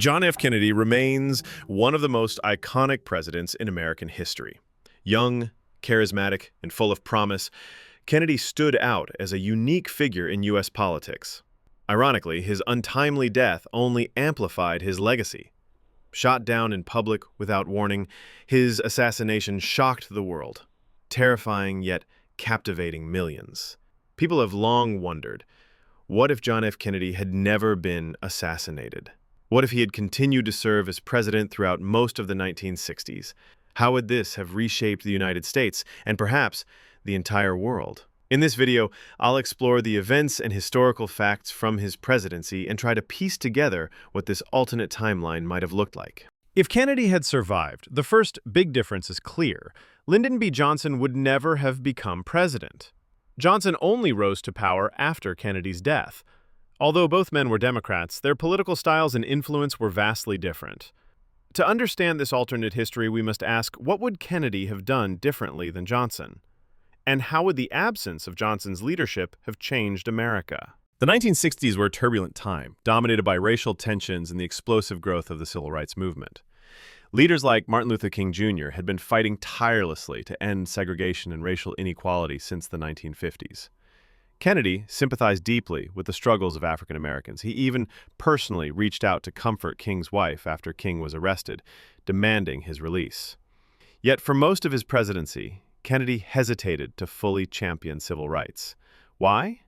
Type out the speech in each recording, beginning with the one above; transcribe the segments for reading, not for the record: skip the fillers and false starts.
John F. Kennedy remains one of the most iconic presidents in American history. Young, charismatic, and full of promise, Kennedy stood out as a unique figure in U.S. politics. Ironically, his untimely death only amplified his legacy. Shot down in public without warning, his assassination shocked the world, terrifying yet captivating millions. People have long wondered, what if John F. Kennedy had never been assassinated? What if he had continued to serve as president throughout most of the 1960s? How would this have reshaped the United States and perhaps the entire world? In this video, I'll explore the events and historical facts from his presidency and try to piece together what this alternate timeline might have looked like. If Kennedy had survived, the first big difference is clear. Lyndon B. Johnson would never have become president. Johnson only rose to power after Kennedy's death. Although both men were Democrats, their political styles and influence were vastly different. To understand this alternate history, we must ask, what would Kennedy have done differently than Johnson? And how would the absence of Johnson's leadership have changed America? The 1960s were a turbulent time, dominated by racial tensions and the explosive growth of the civil rights movement. Leaders like Martin Luther King Jr. had been fighting tirelessly to end segregation and racial inequality since the 1950s. Kennedy sympathized deeply with the struggles of African Americans. He even personally reached out to comfort King's wife after King was arrested, demanding his release. Yet for most of his presidency, Kennedy hesitated to fully champion civil rights. Why?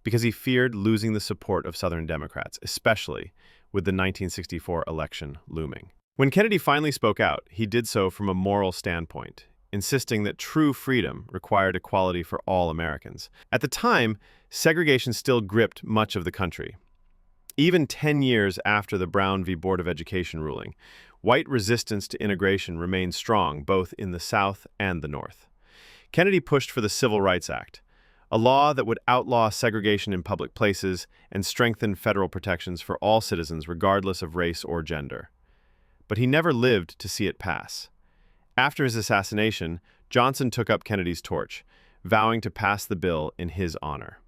Because he feared losing the support of Southern Democrats, especially with the 1964 election looming. When Kennedy finally spoke out, he did so from a moral standpoint, insisting that true freedom required equality for all Americans. At the time, segregation still gripped much of the country. Even 10 years after the Brown v. Board of Education ruling, white resistance to integration remained strong both in the South and the North. Kennedy pushed for the Civil Rights Act, a law that would outlaw segregation in public places and strengthen federal protections for all citizens regardless of race or gender. But he never lived to see it pass. After his assassination, Johnson took up Kennedy's torch, vowing to pass the bill in his honor.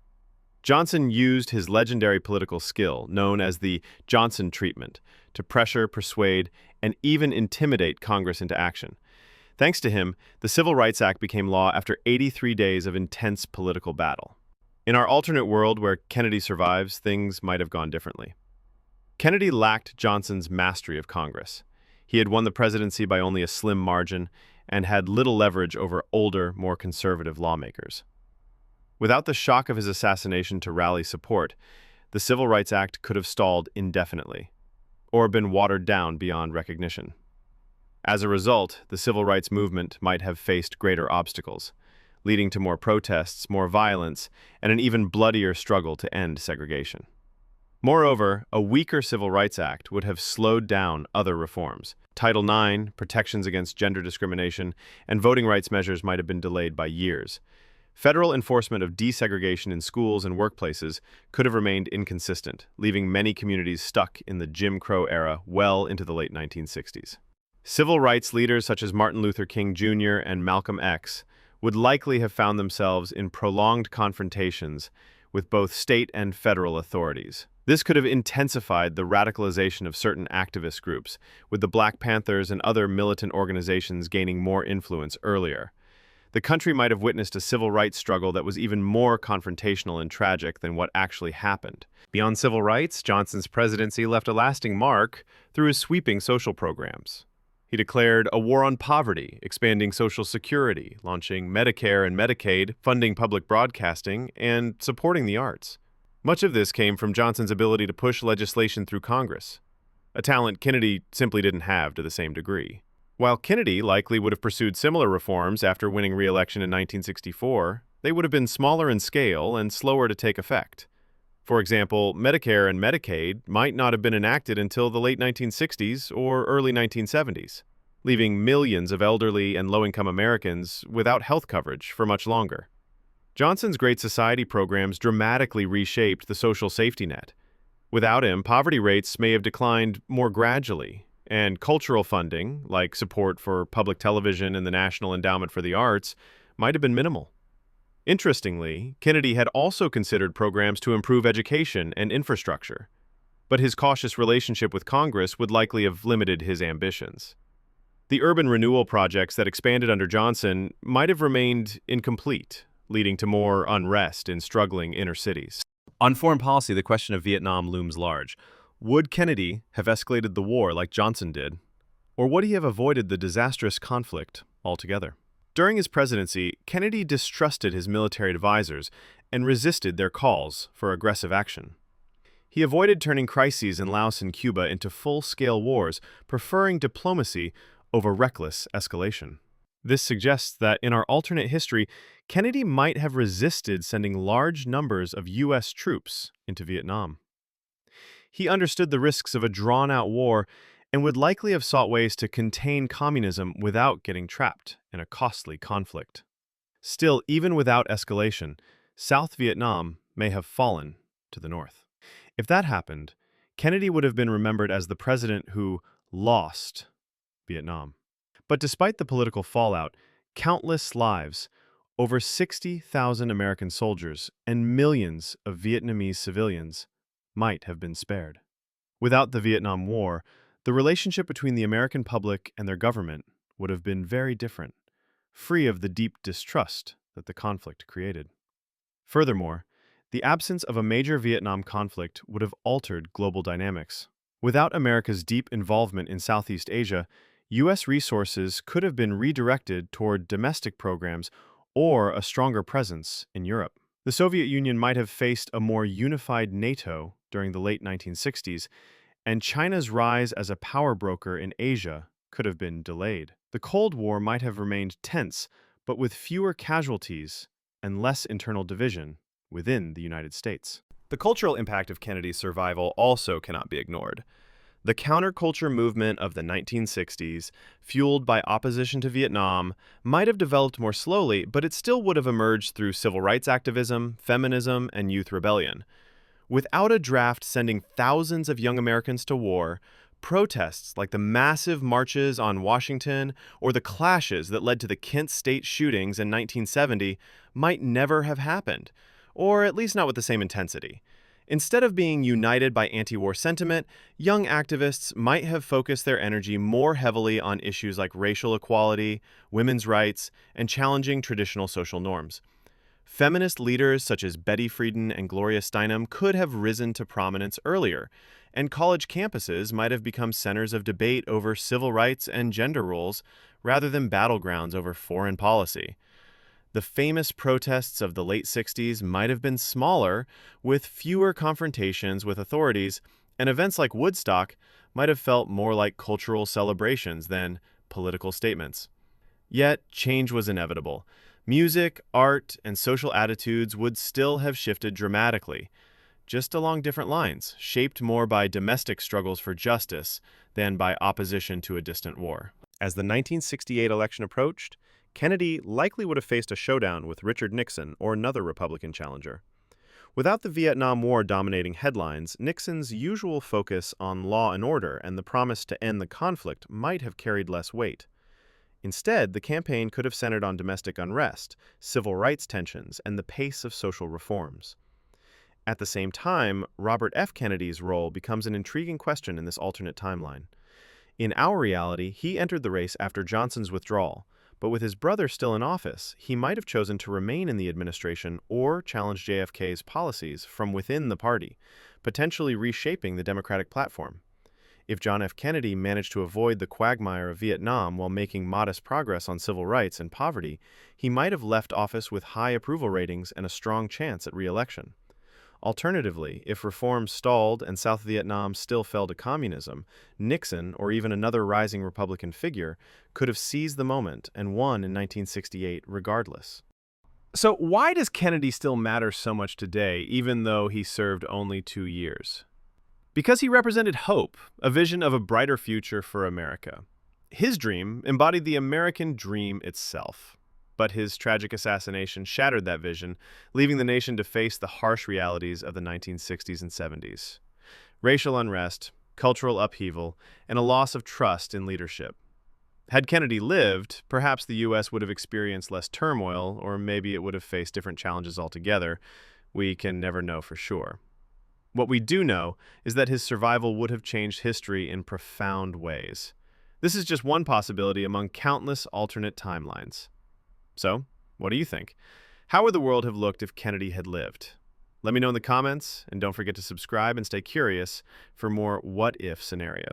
Johnson used his legendary political skill, known as the Johnson treatment, to pressure, persuade, and even intimidate Congress into action. Thanks to him, the Civil Rights Act became law after 83 days of intense political battle. In our alternate world where Kennedy survives, things might have gone differently. Kennedy lacked Johnson's mastery of Congress. He had won the presidency by only a slim margin and had little leverage over older, more conservative lawmakers. Without the shock of his assassination to rally support, the Civil Rights Act could have stalled indefinitely, or been watered down beyond recognition. As a result, the civil rights movement might have faced greater obstacles, leading to more protests, more violence, and an even bloodier struggle to end segregation. Moreover, a weaker Civil Rights Act would have slowed down other reforms. Title IX, protections against gender discrimination, and voting rights measures might have been delayed by years. Federal enforcement of desegregation in schools and workplaces could have remained inconsistent, leaving many communities stuck in the Jim Crow era well into the late 1960s. Civil rights leaders such as Martin Luther King Jr. and Malcolm X would likely have found themselves in prolonged confrontations with both state and federal authorities. This could have intensified the radicalization of certain activist groups, with the Black Panthers and other militant organizations gaining more influence earlier. The country might have witnessed a civil rights struggle that was even more confrontational and tragic than what actually happened. Beyond civil rights, Johnson's presidency left a lasting mark through his sweeping social programs. He declared a war on poverty, expanding Social Security, launching Medicare and Medicaid, funding public broadcasting, and supporting the arts. Much of this came from Johnson's ability to push legislation through Congress, a talent Kennedy simply didn't have to the same degree. While Kennedy likely would have pursued similar reforms after winning re-election in 1964, they would have been smaller in scale and slower to take effect. For example, Medicare and Medicaid might not have been enacted until the late 1960s or early 1970s, leaving millions of elderly and low-income Americans without health coverage for much longer. Johnson's Great Society programs dramatically reshaped the social safety net. Without him, poverty rates may have declined more gradually, and cultural funding, like support for public television and the National Endowment for the Arts, might have been minimal. Interestingly, Kennedy had also considered programs to improve education and infrastructure. but his cautious relationship with Congress would likely have limited his ambitions. The urban renewal projects that expanded under Johnson might have remained incomplete, leading to more unrest in struggling inner cities. On foreign policy, the question of Vietnam looms large. Would Kennedy have escalated the war like Johnson did, or would he have avoided the disastrous conflict altogether? During his presidency, Kennedy distrusted his military advisors and resisted their calls for aggressive action. He avoided turning crises in Laos and Cuba into full-scale wars, preferring diplomacy over reckless escalation. This suggests that in our alternate history, Kennedy might have resisted sending large numbers of U.S. troops into Vietnam. He understood the risks of a drawn-out war and would likely have sought ways to contain communism without getting trapped in a costly conflict. Still, even without escalation, South Vietnam may have fallen to the north. If that happened, Kennedy would have been remembered as the president who lost Vietnam. But despite the political fallout, countless lives, over 60,000 American soldiers, and millions of Vietnamese civilians might have been spared. Without the Vietnam War, the relationship between the American public and their government would have been very different, free of the deep distrust that the conflict created. Furthermore, the absence of a major Vietnam conflict would have altered global dynamics. Without America's deep involvement in Southeast Asia, U.S. resources could have been redirected toward domestic programs or a stronger presence in Europe. The Soviet Union might have faced a more unified NATO during the late 1960s, and China's rise as a power broker in Asia could have been delayed. The Cold War might have remained tense, but with fewer casualties and less internal division within the United States. The cultural impact of Kennedy's survival also cannot be ignored. The counterculture movement of the 1960s, fueled by opposition to Vietnam, might have developed more slowly, but it still would have emerged through civil rights activism, feminism, and youth rebellion. Without a draft sending thousands of young Americans to war, protests like the massive marches on Washington or the clashes that led to the Kent State shootings in 1970 might never have happened, or at least not with the same intensity. Instead of being united by anti-war sentiment, young activists might have focused their energy more heavily on issues like racial equality, women's rights, and challenging traditional social norms. Feminist leaders such as Betty Friedan and Gloria Steinem could have risen to prominence earlier, and college campuses might have become centers of debate over civil rights and gender roles rather than battlegrounds over foreign policy. The famous protests of the late 60s might have been smaller, with fewer confrontations with authorities, and events like Woodstock might have felt more like cultural celebrations than political statements. Yet, change was inevitable. Music, art, and social attitudes would still have shifted dramatically, just along different lines, shaped more by domestic struggles for justice than by opposition to a distant war. As the 1968 election approached, Kennedy likely would have faced a showdown with Richard Nixon or another Republican challenger. Without the Vietnam War dominating headlines, Nixon's usual focus on law and order and the promise to end the conflict might have carried less weight. Instead, the campaign could have centered on domestic unrest, civil rights tensions, and the pace of social reforms. At the same time, Robert F. Kennedy's role becomes an intriguing question in this alternate timeline. In our reality, he entered the race after Johnson's withdrawal, but with his brother still in office, he might have chosen to remain in the administration or challenge JFK's policies from within the party, potentially reshaping the Democratic platform. If John F. Kennedy managed to avoid the quagmire of Vietnam while making modest progress on civil rights and poverty, he might have left office with high approval ratings and a strong chance at re-election. Alternatively, if reforms stalled and South Vietnam still fell to communism, Nixon, or even another rising Republican figure, could have seized the moment and won in 1968 regardless. So why does Kennedy still matter so much today, even though he served only 2 years? Because he represented hope, a vision of a brighter future for America. His dream embodied the American dream itself. But his tragic assassination shattered that vision, leaving the nation to face the harsh realities of the 1960s and 70s. Racial unrest, cultural upheaval, and a loss of trust in leadership. Had Kennedy lived, perhaps the U.S. would have experienced less turmoil, or maybe it would have faced different challenges altogether. We can never know for sure. What we do know is that his survival would have changed history in profound ways. This is just one possibility among countless alternate timelines. So, what do you think? How would the world have looked if Kennedy had lived? Let me know in the comments, and don't forget to subscribe and stay curious for more what-if scenarios.